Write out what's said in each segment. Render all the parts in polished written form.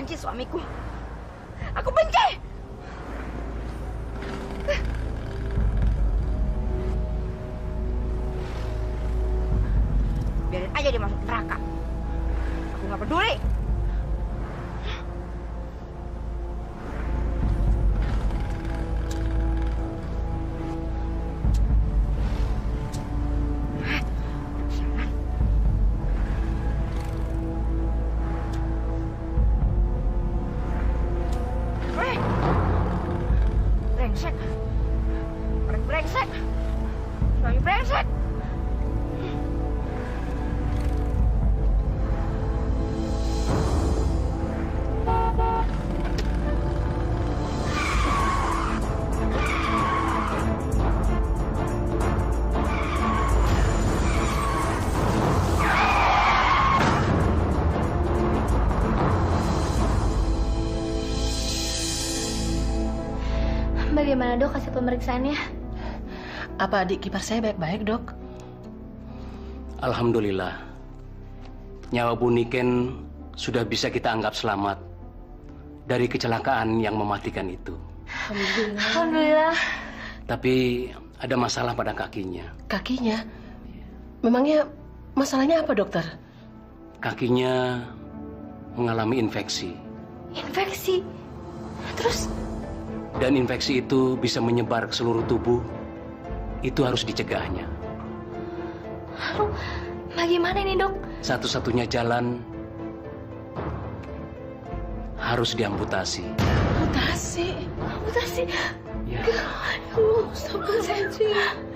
benci suamiku. Aku benci. Biarin aja dia masuk neraka. Aku nggak peduli. Brengsek. Orang brengsek. Suami brengsek. Bagaimana dok hasil pemeriksaannya? Apa adik ipar saya baik-baik, dok? Alhamdulillah. Nyawa Bu Niken sudah bisa kita anggap selamat dari kecelakaan yang mematikan itu. Alhamdulillah. Alhamdulillah. Tapi ada masalah pada kakinya. Kakinya? Memangnya masalahnya apa, dokter? Kakinya mengalami infeksi. Infeksi? Terus? Dan infeksi itu bisa menyebar ke seluruh tubuh. Itu harus dicegahnya. Lalu bagaimana ini dok? Satu-satunya jalan harus diamputasi. Amputasi? Amputasi? Ya. Aduh, astagfirullahaladzim.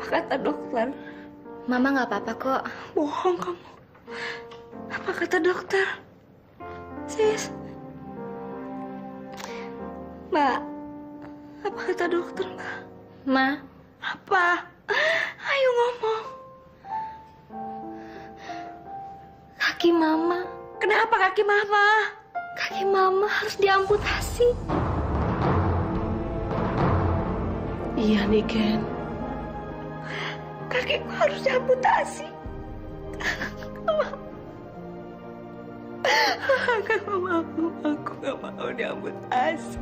Kata dokter? Mama nggak apa-apa kok. Bohong kamu. Apa kata dokter? Sis. Mbak, apa kata dokter, Mbak? Ma, Apa? Ayo ngomong. kaki mama. Kenapa kaki mama? Kaki mama harus diamputasi. Iya, Niken. Kakiku harus diamputasi. Aku gak mau diamputasi. Aku gak mau diamputasi.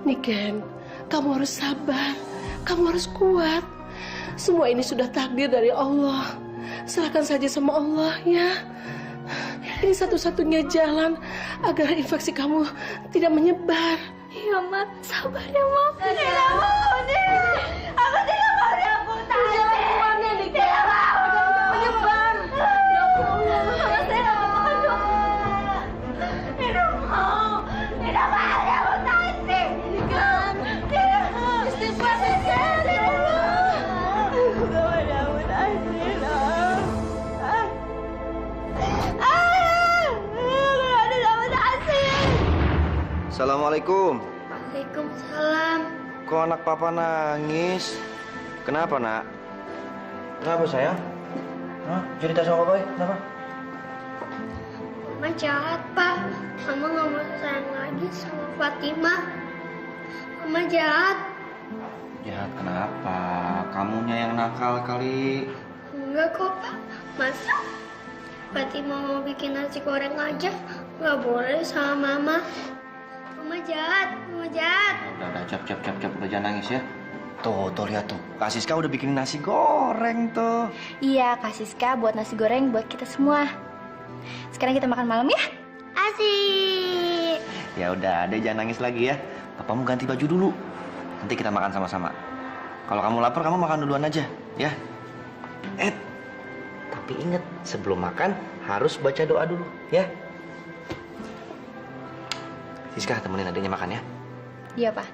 Niken, kamu harus sabar. Kamu harus kuat. Semua ini sudah takdir dari Allah. Serahkan saja sama Allah, ya. Ini satu-satunya jalan agar infeksi kamu tidak menyebar. Iya, Ma. Sabar ya, Ma. Tidak mau, Nek. Aku tidak mau diamputasi. Tidak mau. Menyebar. Ya Allah. Saya tidak mau, Dok. Assalamualaikum. Waalaikumsalam. Kok anak papa nangis? Kenapa, nak? Kenapa, sayang? Hah? Cerita sama papa ya? Kenapa? Mama jahat, Pak. Mama nggak mau sayang lagi sama Fatimah. Mama jahat. Jahat kenapa? Kamunya yang nakal kali. Enggak kok, Pak. Masa Fatimah mau bikin nasi goreng aja nggak boleh sama Mama. Mama jahat, Mama jahat. Udah, cap. Udah jangan nangis ya. Tuh, lihat tuh. Kak Siska udah bikin nasi goreng tuh. Iya, Kak Siska buat nasi goreng buat kita semua. Sekarang kita makan malam ya? Asik. Ya udah, Ade jangan nangis lagi ya. Papamu ganti baju dulu. Nanti kita makan sama-sama. Kalau kamu lapar, kamu makan duluan aja, ya. Tapi ingat, sebelum makan harus baca doa dulu, ya. Siska, temenin adiknya makan ya. Iya, Pak.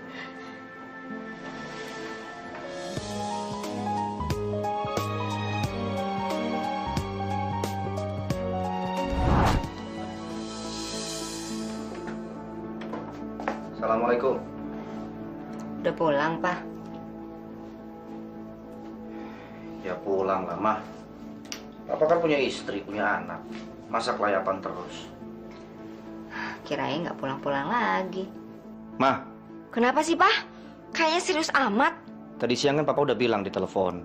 Assalamualaikum. Udah pulang, Pak? Ya pulang lah, Mah. Papa kan punya istri, punya anak. Masa kelayapan terus. Kirain nggak pulang-pulang lagi. Mah, Kenapa sih, Pak? Kayaknya serius amat. tadi siang kan Papa udah bilang di telepon,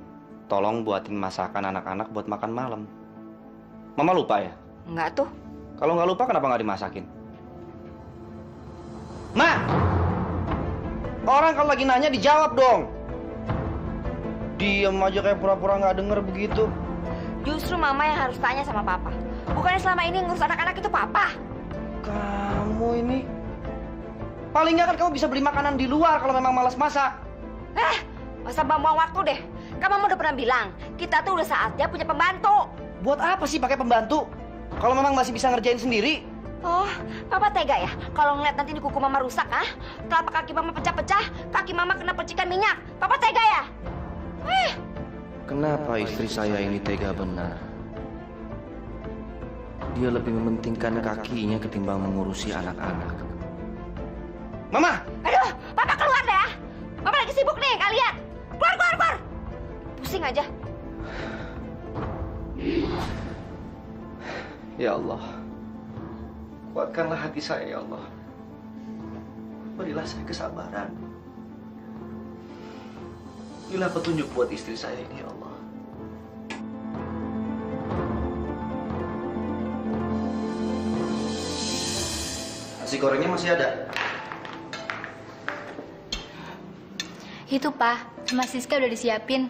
tolong buatin masakan anak-anak buat makan malam. Mama lupa ya? Enggak tuh. Kalau nggak lupa, kenapa nggak dimasakin? Ma! Orang kalau lagi nanya dijawab dong. Diem aja kayak pura-pura nggak denger begitu. Justru Mama yang harus tanya sama Papa. Bukannya selama ini ngurus anak-anak itu Papa. Kamu ini... Paling nggak kan kamu bisa beli makanan di luar kalau memang malas masak. Masa buang waktu deh. Kan Mama udah pernah bilang, kita tuh udah saatnya punya pembantu. Buat apa sih pakai pembantu? Kalau memang masih bisa ngerjain sendiri. Oh, Papa tega ya? Kalau ngeliat nanti di kuku Mama rusak, telapak kaki Mama pecah-pecah, kaki Mama kena percikan minyak. Papa tega ya? Kenapa istri saya ini tega benar? Dia lebih mementingkan kakinya ketimbang mengurusi anak-anak. Mama! Aduh, Papa keluar deh ya. Papa lagi sibuk nih, kalian. Keluar. Pusing aja. Ya Allah, kuatkanlah hati saya ya Allah. Berilah saya kesabaran. Berilah petunjuk buat istri saya ini ya Allah. Nasi gorengnya masih ada? Itu, Pak. Sama Siska udah disiapin.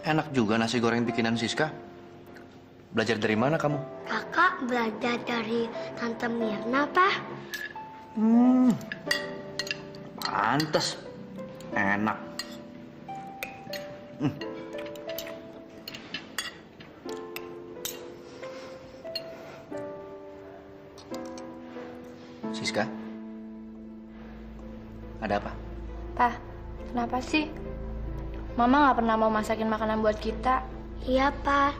Enak juga nasi goreng bikinan Siska. Belajar dari mana kamu? Kakak belajar dari Tante Mirna, Pak. Pantes. Enak. Siska? Ada apa? Pak, kenapa sih? Mama nggak pernah mau masakin makanan buat kita. Iya, Pak.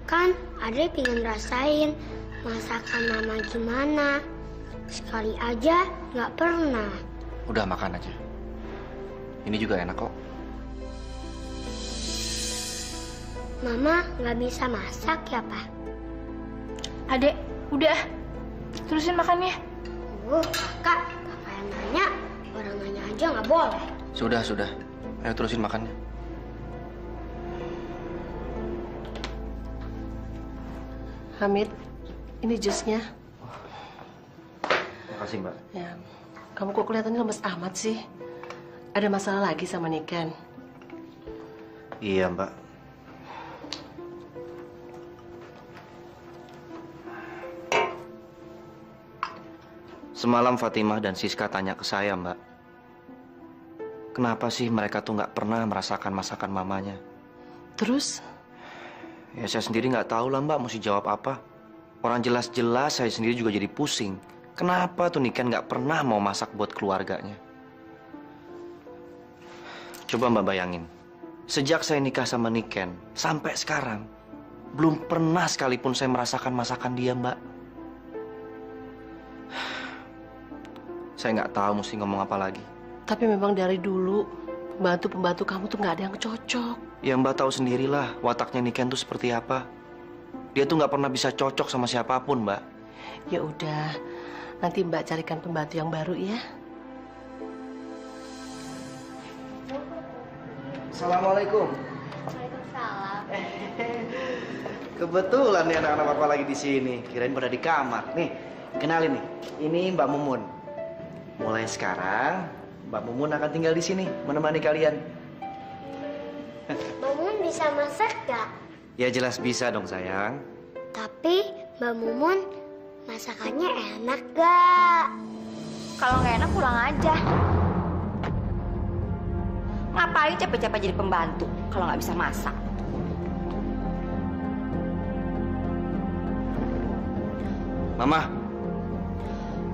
Kan Adri pengen rasain masakan Mama gimana. Sekali aja nggak pernah. Udah makan aja. Ini juga enak kok. Mama nggak bisa masak ya, Pak? Adek, udah. Terusin makannya. Kakak yang nanya, orang nanya aja nggak boleh. Sudah. Ayo terusin makannya. Hamid, ini jusnya. Makasih, Mbak. Ya, kamu kok kelihatannya lemes amat sih? Ada masalah lagi sama Niken? Iya, Mbak. Semalam Fatimah dan Siska tanya ke saya, Mbak. Kenapa sih mereka tuh nggak pernah merasakan masakan mamanya? Terus? Ya saya sendiri nggak tahu lah, Mbak, mesti jawab apa. Orang jelas-jelas saya sendiri juga jadi pusing. Kenapa tuh Niken nggak pernah mau masak buat keluarganya? Coba Mbak bayangin, sejak saya nikah sama Niken sampai sekarang, Belum pernah sekalipun saya merasakan masakan dia, Mbak. Saya nggak tahu mesti ngomong apa lagi. Tapi memang dari dulu, pembantu-pembantu kamu tuh nggak ada yang cocok. Ya Mbak tahu sendirilah wataknya Niken tuh seperti apa. Dia tuh nggak pernah bisa cocok sama siapapun, Mbak. Ya udah, nanti Mbak carikan pembantu yang baru ya. Assalamualaikum. Waalaikumsalam. Kebetulan nih anak-anak Papa lagi di sini. Kirain pada di kamar. Nih, kenalin nih. Ini Mbak Mumun. Mulai sekarang, Mbak Mumun akan tinggal di sini menemani kalian. Mbak Mumun bisa masak gak? Ya jelas bisa dong sayang. Tapi Mbak Mumun masakannya enak gak? Kalau nggak enak pulang aja. Ngapain capek-capek jadi pembantu kalau nggak bisa masak? Mama,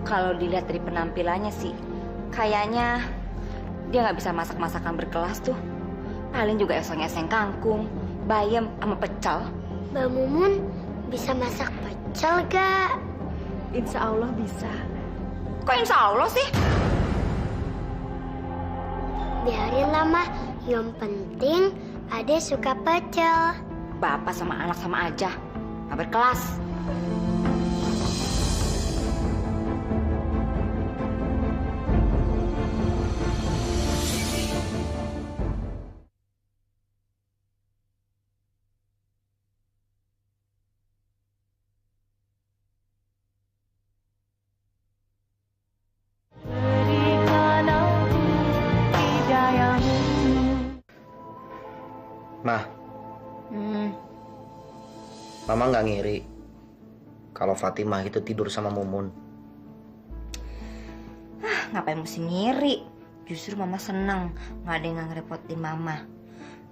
Kalau dilihat dari penampilannya sih, kayaknya dia nggak bisa masak masakan berkelas tuh. Paling juga eseng-eseng kangkung, bayam, sama pecel. Mbak Mumun bisa masak pecel gak? Insya Allah bisa. Kok insya Allah sih? Biarin lah, Mah. Yang penting Ade suka pecel. Bapak sama anak sama aja, nggak berkelas. Ma, Mama nggak ngiri kalau Fatimah itu tidur sama Mumun. Ngapain mesti ngiri? Justru Mama senang nggak ada yang ngerepotin Mama.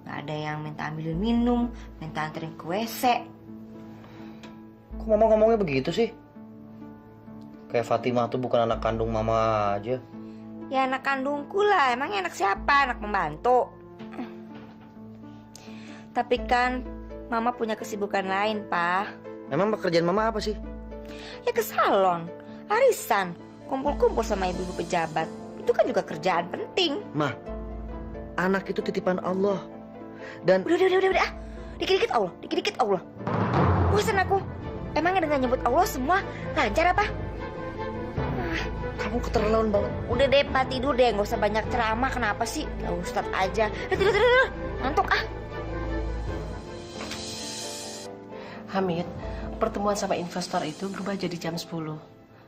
Nggak ada yang minta ambilin minum, minta anterin ke WC. Kok Mama ngomongnya begitu sih? Kayak Fatimah tuh bukan anak kandung Mama aja. Ya anak kandungku lah, emang anak siapa? Anak pembantu. Tapi kan Mama punya kesibukan lain, Pak. Memang pekerjaan Mama apa sih? Ya ke salon, arisan, kumpul-kumpul sama ibu-ibu pejabat. Itu kan juga kerjaan penting. Ma, anak itu titipan Allah. Dan Udah. Dikit-dikit Allah, dikit-dikit Allah. Bosan aku. Emangnya dengan nyebut Allah semua lancar apa? kamu keterlaluan banget. Udah deh, Pak, tidur deh. Nggak usah banyak ceramah. Kenapa sih? Ya Ustadz aja. Tidur. Ngantuk ah. Hamid, pertemuan sama investor itu berubah jadi jam 10.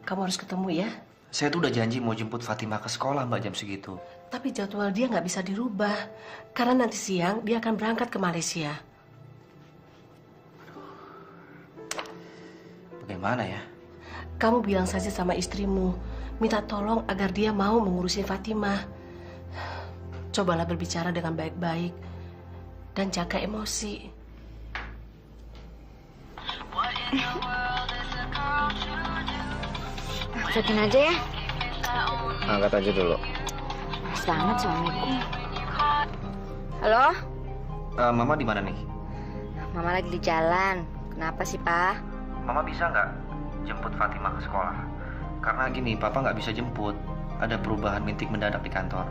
Kamu harus ketemu ya. Saya tuh udah janji mau jemput Fatimah ke sekolah Mbak jam segitu. Tapi jadwal dia nggak bisa dirubah. Karena nanti siang dia akan berangkat ke Malaysia. Bagaimana ya? Kamu bilang saja sama istrimu, minta tolong agar dia mau mengurusin Fatimah. Cobalah berbicara dengan baik-baik dan jaga emosi. Angkatin aja ya. Angkat aja dulu. Pas banget suamiku. Halo? Mama di mana nih? Mama lagi di jalan. Kenapa sih, Pak? Mama bisa nggak jemput Fatimah ke sekolah? Karena gini, Papa nggak bisa jemput. Ada perubahan meeting mendadak di kantor.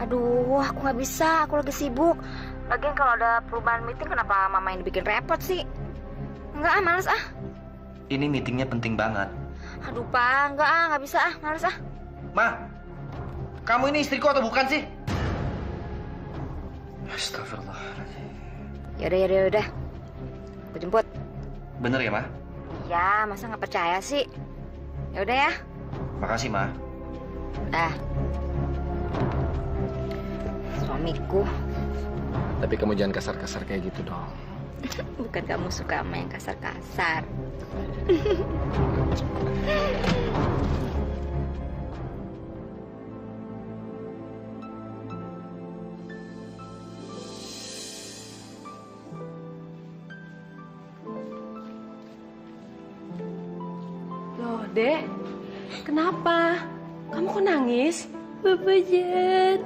Aduh, aku nggak bisa. Aku lagi sibuk. Lagian kalau ada perubahan meeting, kenapa Mama yang dibikin repot sih? Enggak ah, males ah. Ini meetingnya penting banget. Aduh, Pak, nggak bisa ah, males ah. Ma, kamu ini istriku atau bukan sih? Astagfirullahaladzim. Yaudah. Aku jemput. Bener ya, Ma? Ya, masa nggak percaya sih? Yaudah ya. Makasih, Ma. Suamiku. Tapi kamu jangan kasar-kasar kayak gitu dong. Bukan kamu suka sama yang kasar-kasar. Loh, Dek, kenapa? Kamu kok nangis? Bapak jahat.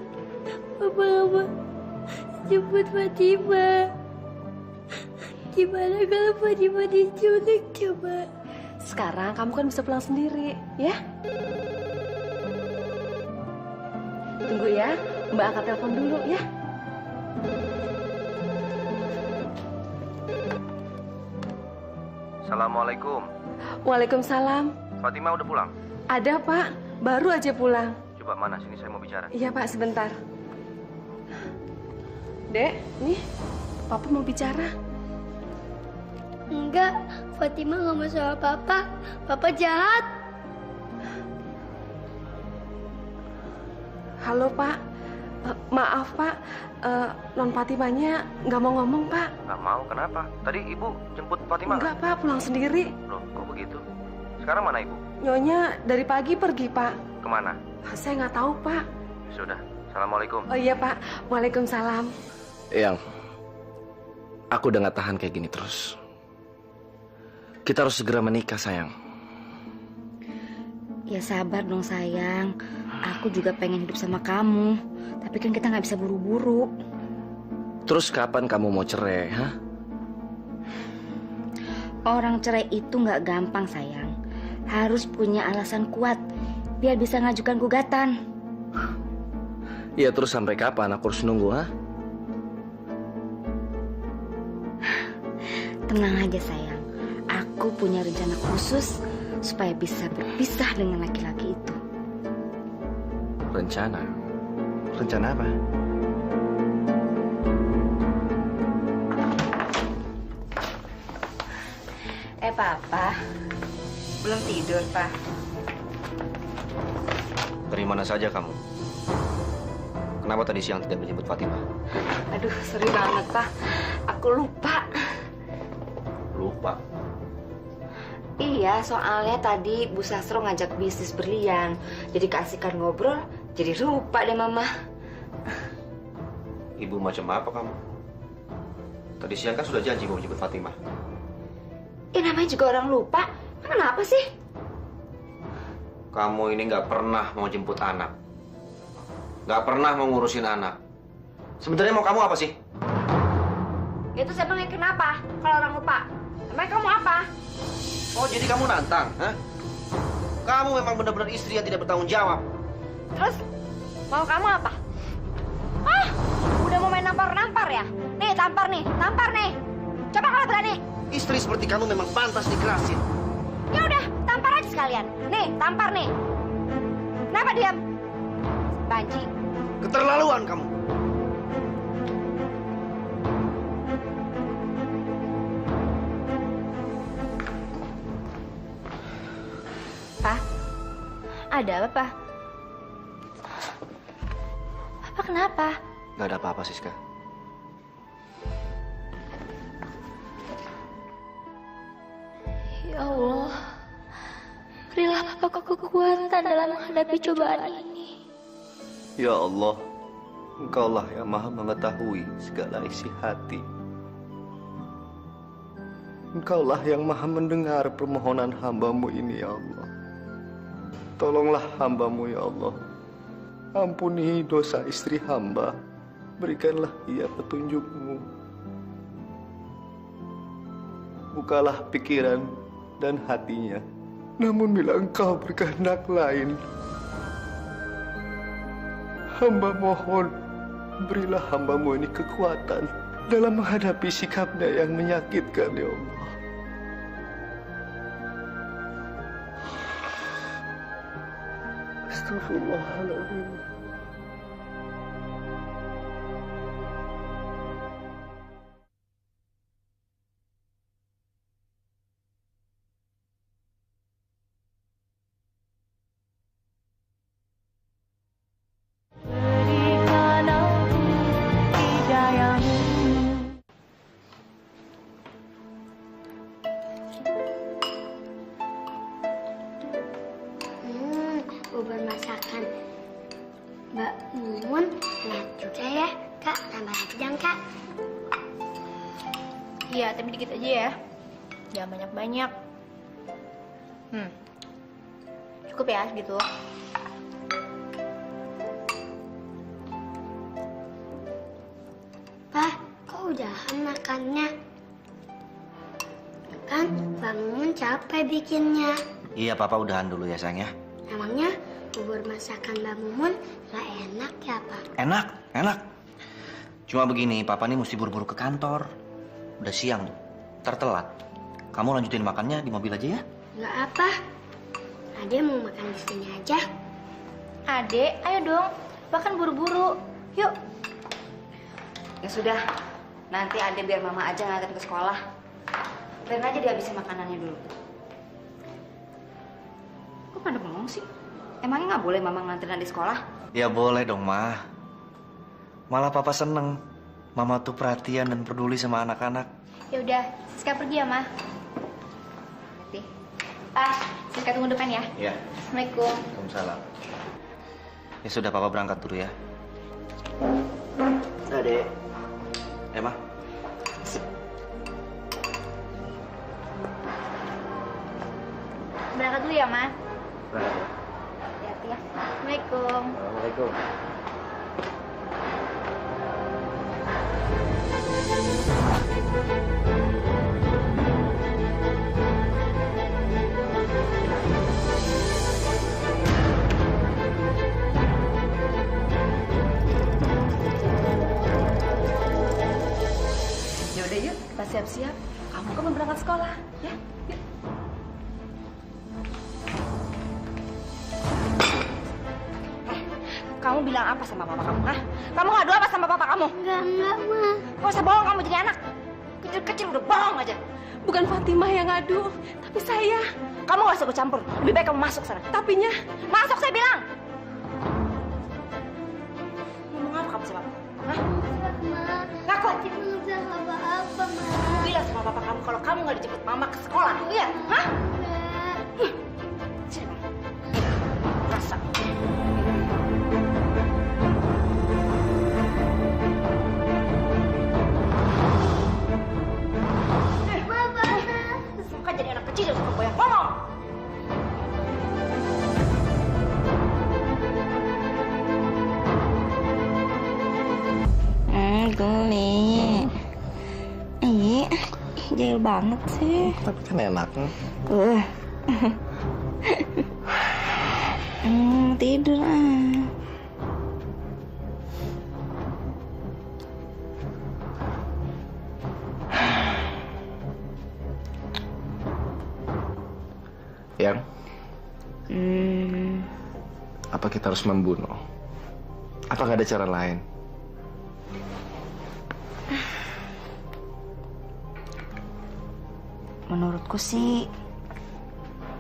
Bapak jemput Fatimah. Gimana kalau Fatima diculik coba? Sekarang kamu kan bisa pulang sendiri, ya? Tunggu ya, Mbak angkat telepon dulu ya. Assalamualaikum. Waalaikumsalam. Fatima udah pulang? Ada Pak, baru aja pulang. Coba mana sini saya mau bicara. Iya Pak, sebentar. Dek, nih, Papa mau bicara. Enggak, Fatima nggak mau sama Papa. Papa jahat. Halo Pak, maaf Pak, Non Fatimanya nggak mau ngomong Pak. Nggak mau, kenapa? Tadi ibu jemput Fatima? Enggak Pak, pulang sendiri. Loh, kok begitu? Sekarang mana ibu? Nyonya dari pagi pergi Pak. Kemana? Saya nggak tahu Pak. Sudah, Assalamualaikum. Oh iya Pak, Waalaikumsalam. Yang, aku udah nggak tahan kayak gini terus. Kita harus segera menikah, sayang. Ya sabar dong sayang. Aku juga pengen hidup sama kamu. Tapi kan kita nggak bisa buru-buru. Terus kapan kamu mau cerai, hah? Orang cerai itu nggak gampang sayang. Harus punya alasan kuat biar bisa ngajukan gugatan. Ya terus sampai kapan aku harus nunggu, hah? Tenang aja sayang. Aku punya rencana khusus supaya bisa berpisah dengan laki-laki itu. Rencana? Rencana apa? Papa, belum tidur, Pak. Dari mana saja kamu? Kenapa tadi siang tidak menjemput Fatima? Aduh, sorry banget, Pak. Aku lupa. Lupa. Iya, soalnya tadi Bu Sastro ngajak bisnis berlian. Jadi keasikan ngobrol, jadi lupa deh Mama. Ibu macam apa kamu? Tadi siang kan sudah janji mau menjemput Fatima. Ya namanya juga orang lupa. Kenapa sih? Kamu ini nggak pernah mau jemput anak. Nggak pernah mau ngurusin anak. Sebenarnya mau kamu apa sih? Itu siapa yang kenapa kalau orang lupa? Emang kamu apa? Oh, jadi kamu nantang, hah? Kamu memang benar-benar istri yang tidak bertanggung jawab. Terus mau kamu apa? Ah, udah mau main nampar-nampar ya? Nih, tampar nih, tampar nih. Coba kalau berani. Istri seperti kamu memang pantas dikerasin. Ya udah, tampar aja sekalian. Nih, tampar nih. Kenapa diam? Banci. Keterlaluan kamu. Pak, ada apa, Pak? Papa kenapa? Gak ada apa-apa, Siska. Ya Allah, berilah papaku kekuatan dalam menghadapi cobaan ini. Ya Allah, Engkaulah yang maha mengetahui segala isi hati. Engkaulah yang maha mendengar permohonan hamba-Mu ini, ya Allah. Tolonglah hamba-Mu, ya Allah. Ampuni dosa istri hamba. Berikanlah ia petunjuk-Mu. Bukalah pikiran dan hatinya. Namun bila Engkau berkehendak lain, hamba mohon, berilah hamba-Mu ini kekuatan dalam menghadapi sikapnya yang menyakitkan, ya Allah. Astagfirullahaladzim. Bubur masakan Mbak Mumun enak juga ya, Kak. Tambah lagi dong, Kak. Iya, tapi dikit aja ya. Jangan banyak-banyak. Cukup ya, segitu. Pak, kok udahan makannya? Mbak Mumun capek bikinnya. Iya, Papa udahan dulu ya, sayang ya. Emangnya bubur masakan Mbak Mumun gak enak ya, Pak? Enak, enak. Cuma begini, Papa nih mesti buru-buru ke kantor. Udah siang, ntar telat. Kamu lanjutin makannya di mobil aja ya? Gak apa. Ade mau makan di sini aja. Adek, ayo dong. Bahkan buru-buru. Yuk. Ya sudah, nanti Ade biar mama aja nganterin ke sekolah. Biarin aja dia habisin makanannya dulu. Kok pada bengong sih? Emangnya nggak boleh mama nganterin Ade sekolah? Ya boleh dong, Ma. Malah Papa seneng. Mama tuh perhatian dan peduli sama anak-anak. Ya udah, Siska pergi ya, Ma. Hati. Ah, Siska tunggu depan ya. Iya. Assalamualaikum. Waalaikumsalam. Ya sudah, Papa berangkat dulu ya. Adek. Ma. Berangkat dulu ya, Ma. Berangkat ya. Hati-hati ya. Assalamualaikum. Assalamualaikum. Ya udah yuk, kita siap-siap. Kamu kan mau berangkat sekolah, ya? Yuk. Kamu bilang apa sama papa kamu, ha? Kamu ngadu apa sama papa kamu? Enggak, Ma. Gak usah bohong kamu jadi anak. Kecil-kecil udah bohong aja. Bukan Fatimah yang ngadu, tapi saya. Kamu gak usah ikut campur. Lebih baik kamu masuk sana. Tapinya, Masuk saya bilang. Ngomong apa kamu sama papa? Hah? Ma. Ngaku. Fatimah nggak bilang apa-apa, Ma. Bilang sama papa kamu kalau kamu gak dijemput mama ke sekolah. Iya, hah? Enggak. Sini, rasa. Suka jadi anak kecil suka banyak ngomong. Geli. Iya, jahil banget sih. Tapi kan enak. Tidur ah. Yang? Apa kita harus membunuh? Apa nggak ada cara lain? Menurutku sih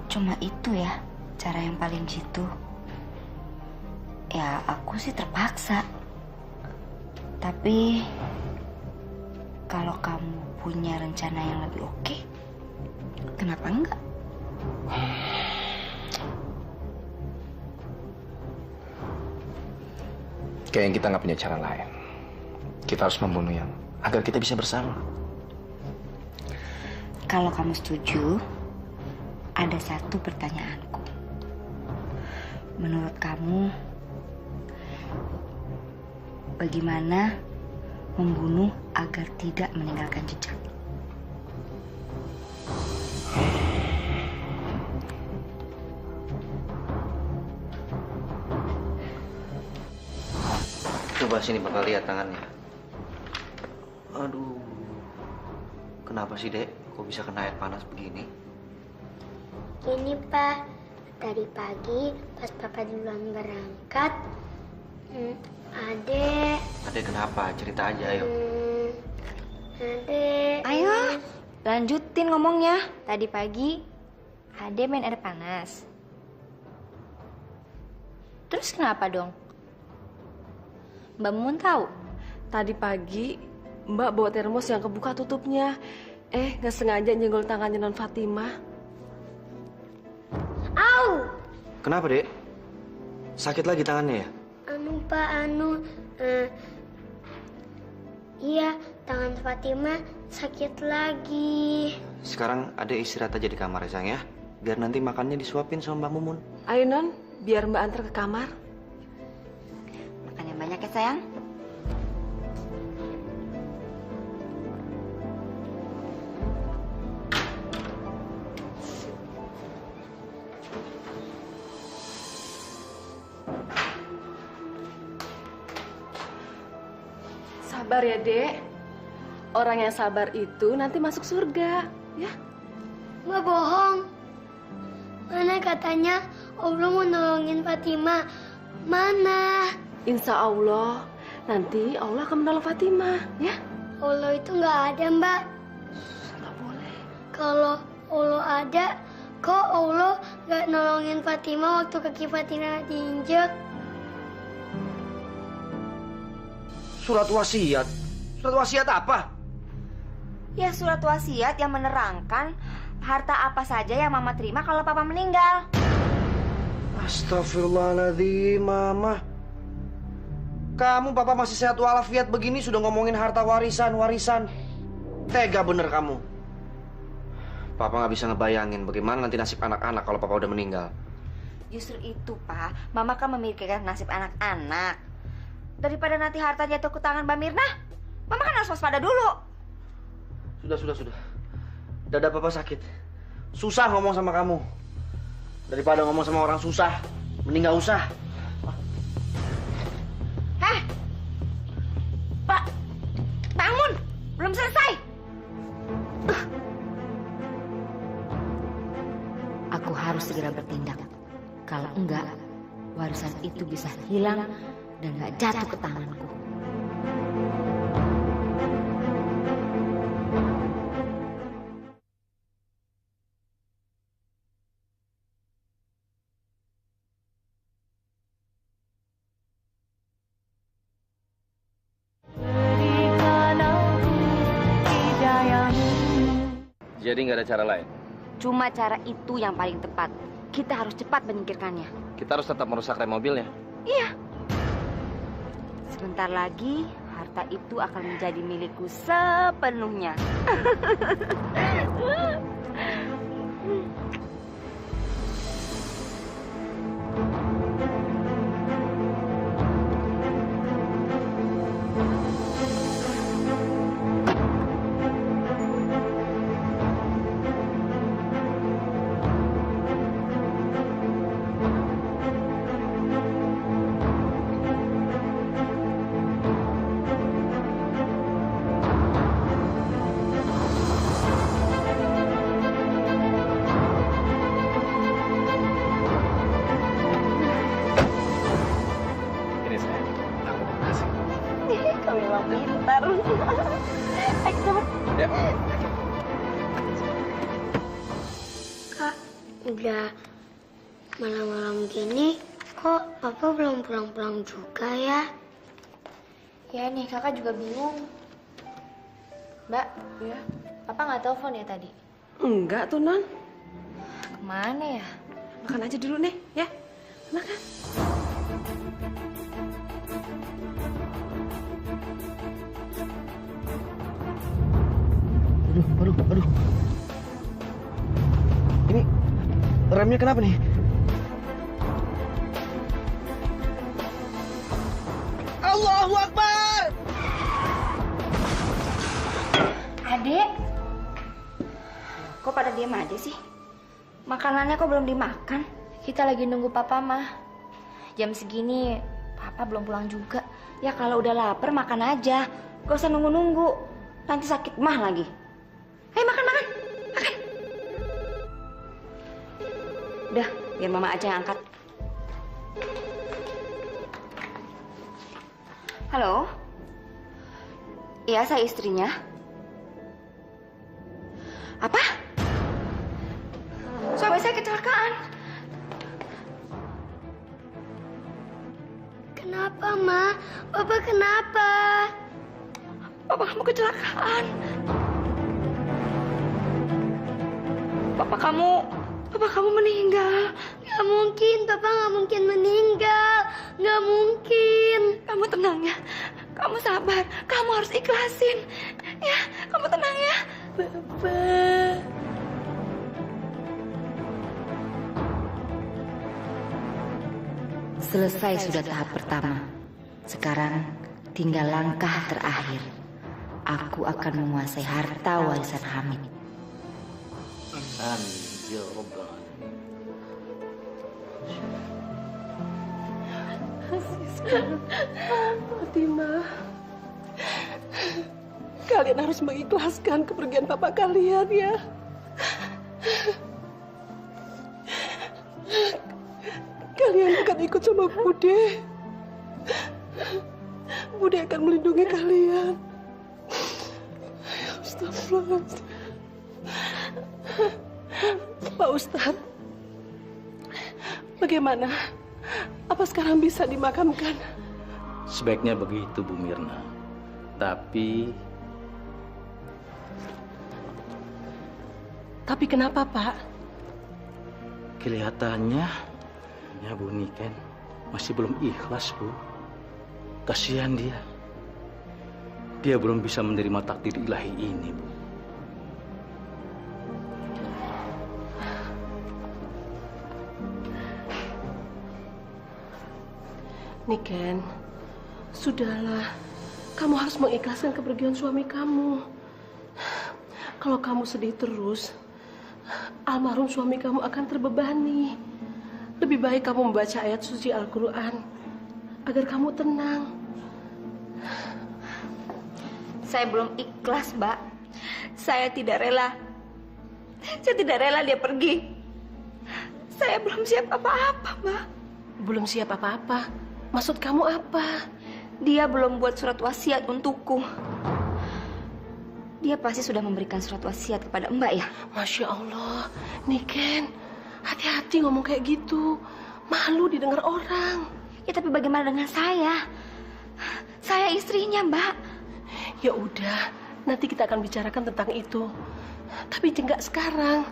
cuma itu ya cara yang paling jitu. Ya aku sih terpaksa. Tapi kalau kamu punya rencana yang lebih oke, kenapa enggak? Kayaknya kita nggak punya cara lain. Kita harus membunuh yang agar kita bisa bersama. Kalau kamu setuju, ada satu pertanyaanku. Menurut kamu, bagaimana membunuh agar tidak meninggalkan jejak? Coba sini bakal lihat tangannya. Aduh. Kenapa sih, Dek? Kok bisa kena air panas begini? Gini, Pak. Tadi pagi pas Papa duluan berangkat, Ade. Adek kenapa? Cerita aja, ayo. Ade. Ayo, lanjutin ngomongnya. Tadi pagi, Ade main air panas. Terus kenapa dong? Mbak Mumun tahu? tadi pagi Mbak bawa termos yang kebuka tutupnya. Nggak sengaja nyenggol tangannya Non Fatimah. Au! Kenapa, Dek? Sakit lagi tangannya ya? Pak, iya, tangan Fatimah sakit lagi. Sekarang Adek istirahat aja di kamar ya, sayang ya. Biar nanti makannya disuapin sama Mbak Mumun. Ayo Non, biar Mbak antar ke kamar. Makan yang banyak ya sayang. sabar ya, Dek. Orang yang sabar itu nanti masuk surga, ya. Nggak bohong. Mana katanya Allah mau nolongin Fatima? Mana? Insya Allah, nanti Allah akan menolong Fatima, ya. Allah itu nggak ada, Mbak. Nggak boleh. Kalau Allah ada, kok Allah nggak nolongin Fatima waktu kaki Fatima diinjek? Surat wasiat? Surat wasiat apa? Ya surat wasiat yang menerangkan harta apa saja yang Mama terima kalau Papa meninggal. Astagfirullahaladzim, Mama. Kamu Papa masih sehat walafiat begini sudah ngomongin harta warisan. Tega bener kamu. Papa nggak bisa ngebayangin bagaimana nanti nasib anak-anak kalau Papa udah meninggal. Justru itu, Pak. Mama kan memikirkan nasib anak-anak. Daripada nanti harta jatuh ke tangan Mbak Mirna, Mama kan harus waspada dulu. Sudah. Dada Papa sakit. Susah ngomong sama kamu. Daripada ngomong sama orang susah, mending nggak usah. Heh! Pak! Bangun! Belum selesai! Aku harus segera bertindak. Kalau enggak, warisan itu bisa hilang dan gak jatuh ke tanganku. Jadi nggak ada cara lain. Cuma cara itu yang paling tepat. Kita harus cepat menyingkirkannya. Kita harus tetap merusak rem mobilnya. Iya. Sebentar lagi, harta itu akan menjadi milikku sepenuhnya. Ini saya. Aku kasih. Kamu memang pintar. Ya. Kak, udah malam-malam gini, kok Papa belum pulang-pulang juga ya? Ya nih, kakak juga bingung. Mbak, Ya. Papa nggak telepon ya tadi? Enggak tuh, Non. Kemana ya? Makan aja dulu nih, ya. Makan. Aduh. Ini remnya kenapa nih? Allahu Akbar! Adek, kok pada diam aja sih? Makanannya kok belum dimakan? Kita lagi nunggu Papa, Mah. Jam segini, Papa belum pulang juga. Ya kalau udah lapar makan aja. Gak usah nunggu-nunggu. Nanti sakit mah lagi. Ayo makan. Udah, biar Mama aja yang angkat. Halo? Iya, saya istrinya. Apa? Suami saya kecelakaan. Kenapa, Ma? Papa kenapa? Papa kamu kecelakaan. Papa kamu meninggal. Gak mungkin, Papa gak mungkin meninggal. Gak mungkin. Kamu tenang ya. Kamu sabar. Kamu harus ikhlasin. Ya, kamu tenang ya. Papa. Selesai sudah tahap pertama. Sekarang tinggal langkah terakhir. Aku akan menguasai harta warisan Hamid. Amin ya Rabbal Alamin. Fatimah. kalian harus mengikhlaskan kepergian papa kalian ya. Kalian akan ikut sama Bude. Bude akan melindungi kalian. Astagfirullahaladzim. Pak Ustadz, bagaimana? Apa sekarang bisa dimakamkan? Sebaiknya begitu, Bu Mirna. Tapi kenapa, Pak? kelihatannya ya Bu Niken masih belum ikhlas, Bu. Kasihan dia. Dia belum bisa menerima takdir ilahi ini, Bu. Niken, sudahlah. Kamu harus mengikhlaskan kepergian suami kamu. Kalau kamu sedih terus, almarhum suami kamu akan terbebani. Lebih baik kamu membaca ayat suci Al-Quran agar kamu tenang. Saya belum ikhlas, Mbak. Saya tidak rela. Saya tidak rela dia pergi. Saya belum siap apa-apa, Mbak. Belum siap apa-apa? Maksud kamu apa? Dia belum buat surat wasiat untukku. Dia pasti sudah memberikan surat wasiat kepada Mbak ya? Masya Allah, Niken, hati-hati ngomong kayak gitu. Malu didengar orang. Ya tapi bagaimana dengan saya? Saya istrinya, Mbak. Ya udah, nanti kita akan bicarakan tentang itu. Tapi enggak sekarang.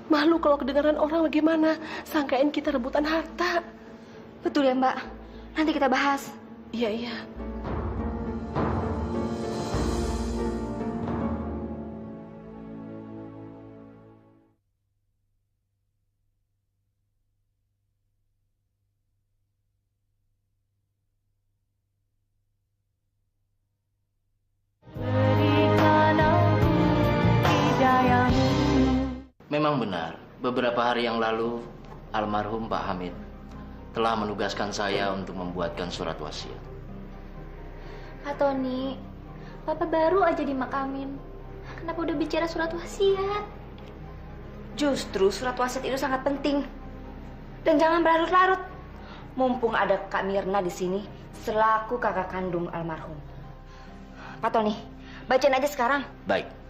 Malu kalau kedengaran orang bagaimana? Sangkain kita rebutan harta. Betul ya, Mbak. Nanti kita bahas. Iya, iya. Memang benar, beberapa hari yang lalu almarhum Pak Hamid telah menugaskan saya untuk membuatkan surat wasiat. Pak Tony, Papa baru aja dimakamin. Kenapa udah bicara surat wasiat? Justru surat wasiat itu sangat penting. Dan jangan berlarut-larut. Mumpung ada Kak Mirna di sini selaku kakak kandung almarhum. Pak Tony, bacain aja sekarang. Baik.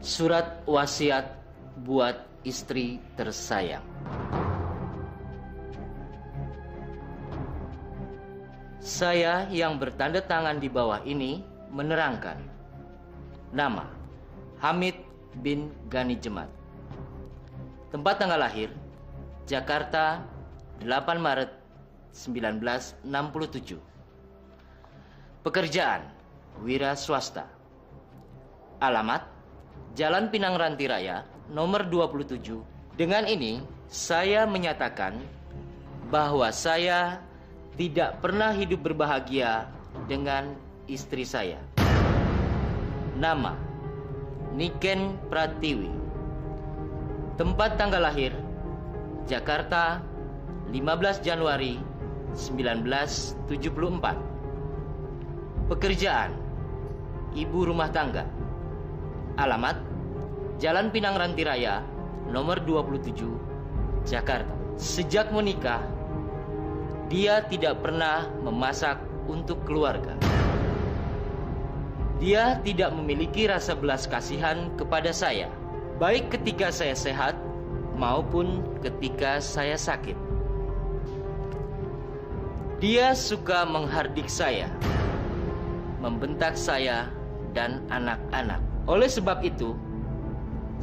Surat wasiat buat istri tersayang. Saya yang bertanda tangan di bawah ini menerangkan nama Hamid bin Gani Jemat. Tempat tanggal lahir Jakarta 8 Maret 1967. Pekerjaan wira swasta. Alamat Jalan Pinang Ranti Raya, nomor 27. Dengan ini, saya menyatakan bahwa saya tidak pernah hidup berbahagia dengan istri saya. Nama, Niken Pratiwi. Tempat tanggal lahir, Jakarta, 15 Januari 1974. Pekerjaan, ibu rumah tangga. Alamat Jalan Pinang Ranti Raya nomor 27 Jakarta. Sejak menikah dia tidak pernah memasak untuk keluarga. Dia tidak memiliki rasa belas kasihan kepada saya, baik ketika saya sehat maupun ketika saya sakit. Dia suka menghardik saya, membentak saya dan anak-anak. Oleh sebab itu,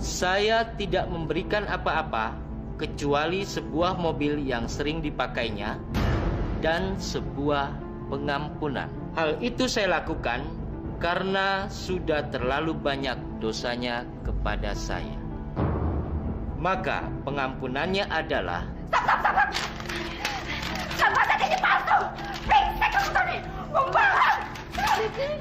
saya tidak memberikan apa-apa kecuali sebuah mobil yang sering dipakainya dan sebuah pengampunan. Hal itu saya lakukan karena sudah terlalu banyak dosanya kepada saya. Maka pengampunannya adalah... Sabar saja ini palsu! Brengsek kamu Tony! Membalas!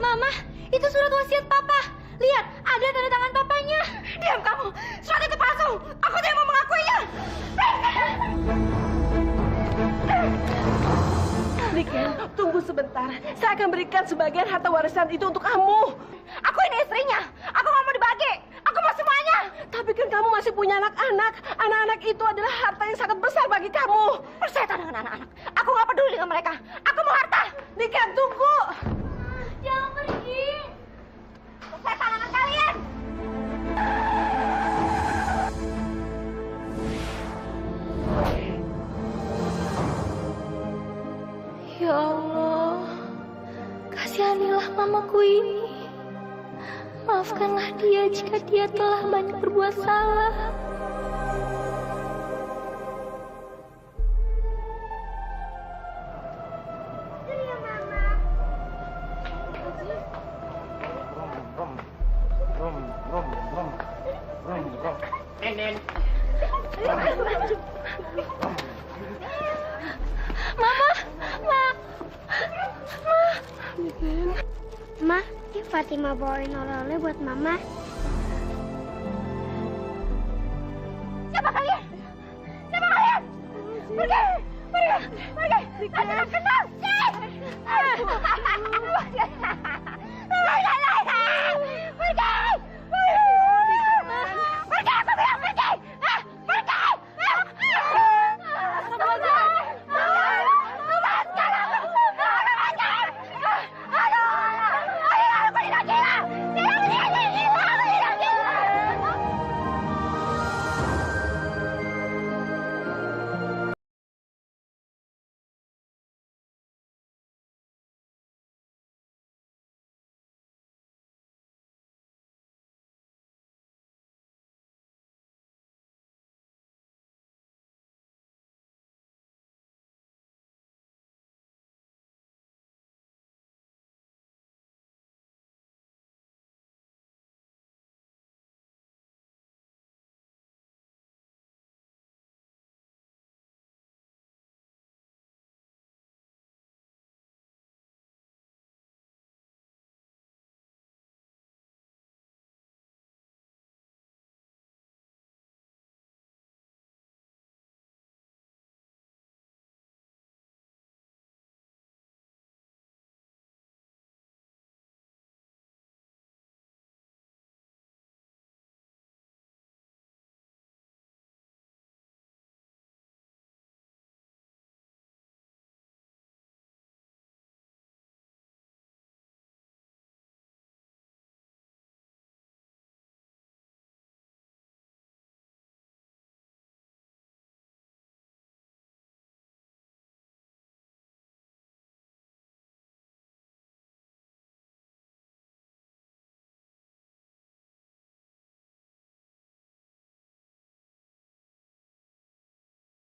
Mama, itu surat wasiat Papa. Lihat, ada tanda tangan papanya. Diam kamu! Surat itu palsu! Aku tidak mau mengakuinya! Brengsek! sebentar. Saya akan berikan sebagian harta warisan itu untuk kamu. Aku ini istrinya. Aku nggak mau dibagi. Aku mau semuanya. Tapi kan kamu masih punya anak-anak. Anak-anak itu adalah harta yang sangat besar bagi kamu. Persetan dengan anak-anak. Aku nggak peduli dengan mereka. Aku mau harta. Nika, tunggu. Jangan pergi. Persetan dengan kalian. Ya Allah, kasihanilah mamaku ini. Maafkanlah dia jika dia telah banyak berbuat salah. Ma, ini Fatima bawain oleh-oleh buat Mama. Siapa kalian? Siapa kalian? Pergi! Pergi! Pergi! Aku tak kenal! Pergi!